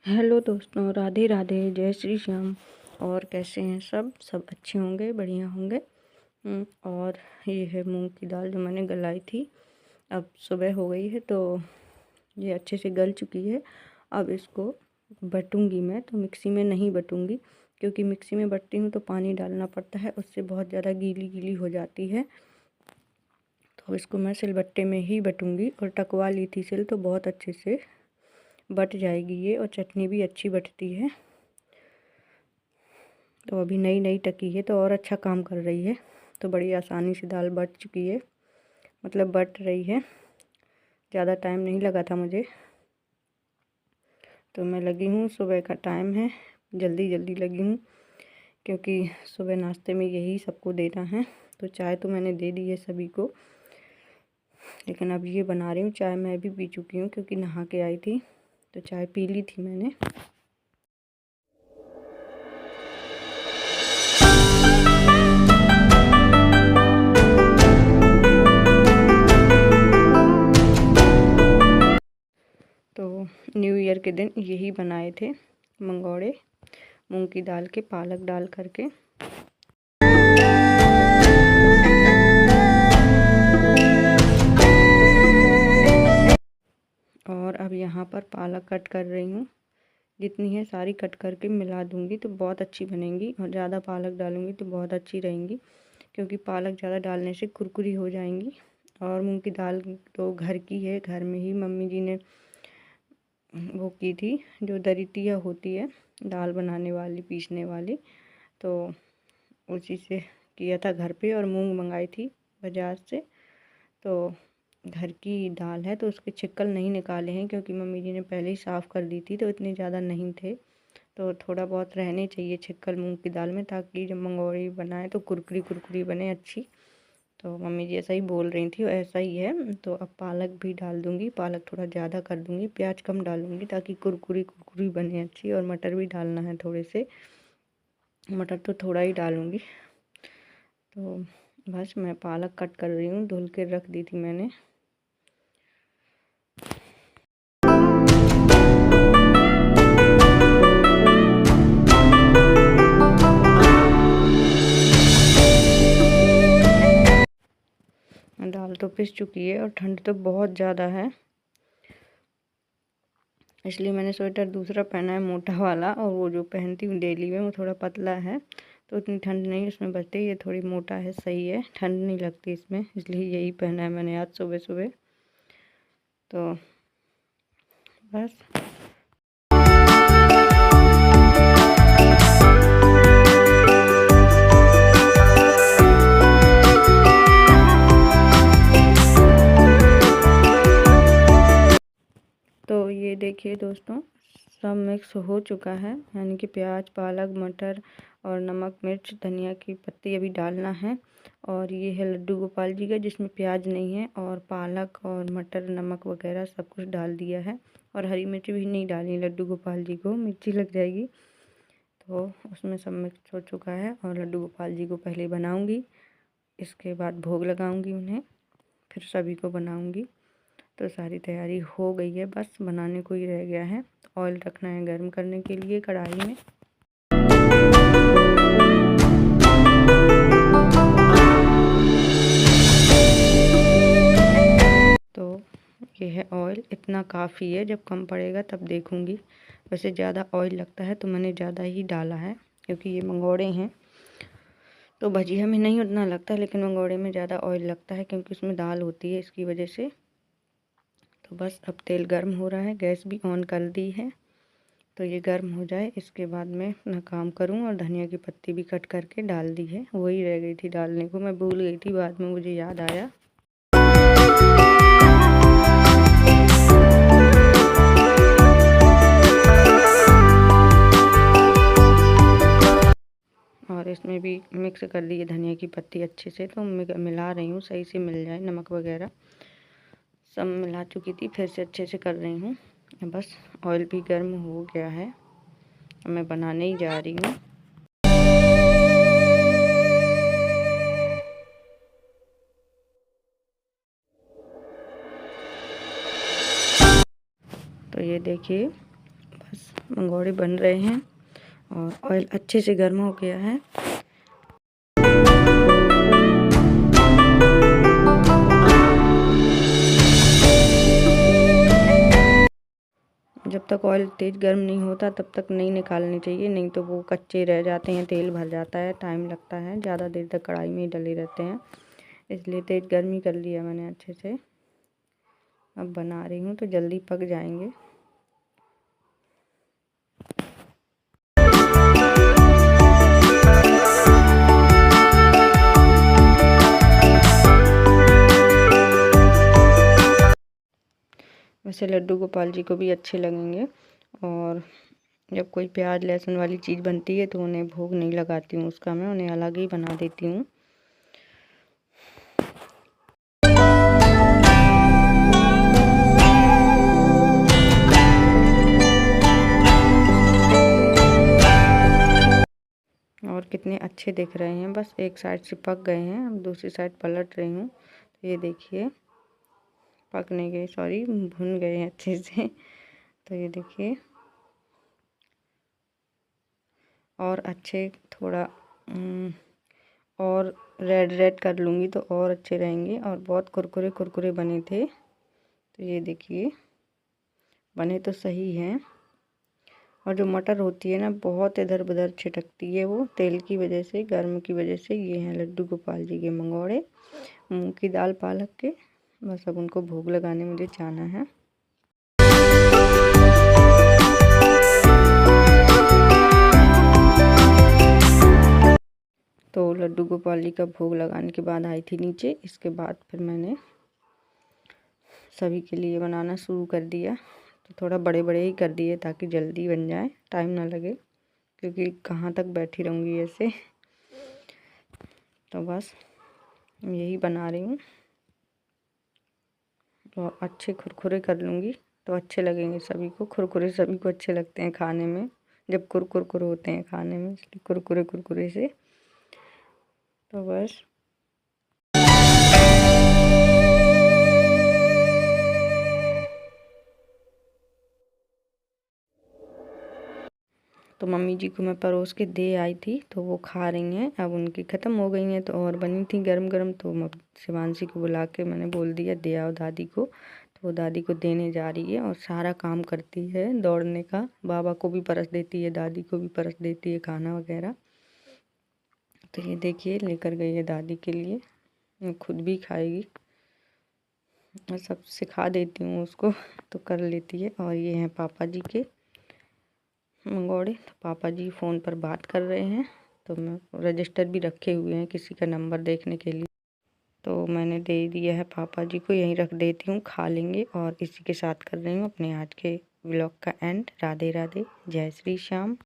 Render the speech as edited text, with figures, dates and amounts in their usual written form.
Hello दोस्तों, राधे राधे, जय श्री श्याम। और कैसे हैं सब अच्छे होंगे, बढ़िया होंगे। और ये है मूंग की दाल जो मैंने गलाई थी। अब सुबह हो गई है तो ये अच्छे से गल चुकी है। अब इसको बटूंगी मैं, तो मिक्सी में नहीं बटूंगी क्योंकि मिक्सी में बटती हूँ तो पानी डालना पड़ता है, उससे बहुत ज़्यादा गीली गीली हो जाती है। तो इसको मैं सिलबट्टे में ही बटूंगी और टकवा ली थी सिल, तो बहुत अच्छे से बट जाएगी ये। और चटनी भी अच्छी बटती है। तो अभी नई नई टकी है तो और अच्छा काम कर रही है। तो बड़ी आसानी से दाल बट चुकी है, मतलब बट रही है। ज़्यादा टाइम नहीं लगा था मुझे, तो मैं लगी हूँ। सुबह का टाइम है, जल्दी जल्दी लगी हूँ क्योंकि सुबह नाश्ते में यही सबको देना है। तो चाय तो मैंने दे दी है सभी को, लेकिन अब ये बना रही हूँ। चाय मैं भी पी चुकी हूँ क्योंकि नहा के आई थी, तो चाय पी ली थी मैंने। तो न्यू ईयर के दिन यही बनाए थे मंगोड़े, मूंग की दाल के पालक डाल करके। और अब यहाँ पर पालक कट कर रही हूँ। जितनी है सारी कट करके मिला दूँगी तो बहुत अच्छी बनेंगी। और ज़्यादा पालक डालूँगी तो बहुत अच्छी रहेंगी, क्योंकि पालक ज़्यादा डालने से कुरकुरी हो जाएंगी। और मूंग की दाल तो घर की है, घर में ही मम्मी जी ने वो की थी, जो दरितिया होती है दाल बनाने वाली, पीसने वाली, तो उसी से किया था घर पे। और मूंग मंगाई थी बाज़ार से, तो घर की दाल है तो उसके छिक्कल नहीं निकाले हैं क्योंकि मम्मी जी ने पहले ही साफ़ कर दी थी, तो इतने ज़्यादा नहीं थे। तो थोड़ा बहुत रहने चाहिए छिक्कल मूंग की दाल में, ताकि जब मंगोड़ी बनाए तो कुरकुरी कुरकुरी बने अच्छी। तो मम्मी जी ऐसा ही बोल रही थी, ऐसा ही है। तो अब पालक भी डाल दूँगी, पालक थोड़ा ज़्यादा कर दूँगी, प्याज कम डालूँगी ताकि कुरकुरी कुरकुरी बने अच्छी। और मटर भी डालना है थोड़े से, मटर तो थोड़ा ही डालूँगी। तो बस मैं पालक कट कर रही हूँ, धुल के रख दी थी मैंने। दाल तो पिस चुकी है और ठंड तो बहुत ज़्यादा है, इसलिए मैंने स्वेटर दूसरा पहना है मोटा वाला, और वो जो पहनती हूँ डेली में वो थोड़ा पतला है, तो इतनी ठंड नहीं उसमें बचती। ये थोड़ी मोटा है, सही है, ठंड नहीं लगती इसमें, इसलिए यही पहना है मैंने आज सुबह सुबह। तो बस तो ये देखिए दोस्तों, सब मिक्स हो चुका है, यानी कि प्याज, पालक, मटर और नमक, मिर्च, धनिया की पत्ती अभी डालना है। और ये है लड्डू गोपाल जी का, जिसमें प्याज नहीं है, और पालक और मटर, नमक वगैरह सब कुछ डाल दिया है। और हरी मिर्च भी नहीं डाली लड्डू गोपाल जी को, मिर्ची लग जाएगी। तो उसमें सब मिक्स हो चुका है। और लड्डू गोपाल जी को पहले बनाऊँगी, इसके बाद भोग लगाऊँगी उन्हें, फिर सभी को बनाऊँगी। तो सारी तैयारी हो गई है, बस बनाने को ही रह गया है। ऑयल रखना है गर्म करने के लिए कढ़ाई में। तो ये है ऑयल, इतना काफ़ी है, जब कम पड़ेगा तब देखूंगी। वैसे ज़्यादा ऑयल लगता है तो मैंने ज़्यादा ही डाला है, क्योंकि ये मंगोड़े हैं। तो भजिया में नहीं उतना लगता, लेकिन मंगोड़े में ज़्यादा ऑयल लगता है क्योंकि उसमें दाल होती है, इसकी वजह से। तो बस अब तेल गर्म हो रहा है, गैस भी ऑन कर दी है। तो ये गर्म हो जाए, इसके बाद मैं अपना काम करूं। और धनिया की पत्ती भी कट करके डाल दी है, वही रह गई थी डालने को, मैं भूल गई थी, बाद में मुझे याद आया। और इसमें भी मिक्स कर दी है धनिया की पत्ती अच्छे से, तो मिला रही हूँ, सही से मिल जाए, नमक वगैरह सब मिला चुकी थी, फिर से अच्छे से कर रही हूँ। बस ऑयल भी गर्म हो गया है, अब मैं बनाने ही जा रही हूँ। तो ये देखिए बस मंगोड़े बन रहे हैं और ऑयल अच्छे से गर्म हो गया है। जब तक ऑयल तेज़ गर्म नहीं होता तब तक नहीं निकालनी चाहिए, नहीं तो वो कच्चे रह जाते हैं, तेल भर जाता है, टाइम लगता है, ज़्यादा देर तक कढ़ाई में ही डले रहते हैं। इसलिए तेज़ गर्मी कर लिया मैंने अच्छे से। अब बना रही हूँ तो जल्दी पक जाएंगे। वैसे लड्डू गोपाल जी को भी अच्छे लगेंगे। और जब कोई प्याज लहसुन वाली चीज़ बनती है तो उन्हें भोग नहीं लगाती हूँ, उसका मैं उन्हें अलग ही बना देती हूँ। और कितने अच्छे दिख रहे हैं, बस एक साइड से पक गए हैं, अब दूसरी साइड पलट रही हूँ। तो ये देखिए पक नहीं गए, सॉरी भुन गए हैं अच्छे से। तो ये देखिए और अच्छे थोड़ा और रेड रेड कर लूँगी तो और अच्छे रहेंगे। और बहुत कुरकुरे कुरकुरे बने थे। तो ये देखिए बने तो सही हैं। और जो मटर होती है ना बहुत इधर उधर छिटकती है, वो तेल की वजह से, गर्म की वजह से। ये हैं लड्डू गोपाल जी के मंगोड़े मूंग की दाल पालक के। बस अब उनको भोग लगाने मुझे जाना है। तो लड्डू गोपाल जी का भोग लगाने के बाद आई थी नीचे। इसके बाद फिर मैंने सभी के लिए बनाना शुरू कर दिया। तो थोड़ा बड़े बड़े ही कर दिए ताकि जल्दी बन जाए, टाइम ना लगे, क्योंकि कहाँ तक बैठी रहूँगी ऐसे। तो बस यही बना रही हूँ। तो अच्छे खुरखुरे कर लूँगी तो अच्छे लगेंगे सभी को। खुरखुरे सभी को अच्छे लगते हैं खाने में, जब कुरकुर होते हैं खाने में, इसलिए कुरकुरे कुरकुरे से। तो बस तो मम्मी जी को मैं परोस के दे आई थी तो वो खा रही हैं। अब उनकी ख़त्म हो गई हैं तो और बनी थी गरम गरम। तो शिवांशी को बुला के मैंने बोल दिया दे आओ दादी को। तो वो दादी को देने जा रही है और सारा काम करती है दौड़ने का। बाबा को भी परस देती है, दादी को भी परस देती है खाना वगैरह। तो ये देखिए लेकर गई है दादी के लिए, खुद भी खाएगी। मैं सब सिखा देती हूँ उसको तो कर लेती है। और ये हैं पापा जी के मंगोड़े। तो पापा जी फ़ोन पर बात कर रहे हैं। तो मैं रजिस्टर भी रखे हुए हैं किसी का नंबर देखने के लिए। तो मैंने दे दिया है पापा जी को, यहीं रख देती हूँ, खा लेंगे। और इसी के साथ कर रही हूँ अपने आज के व्लॉग का एंड। राधे राधे, जय श्री श्याम।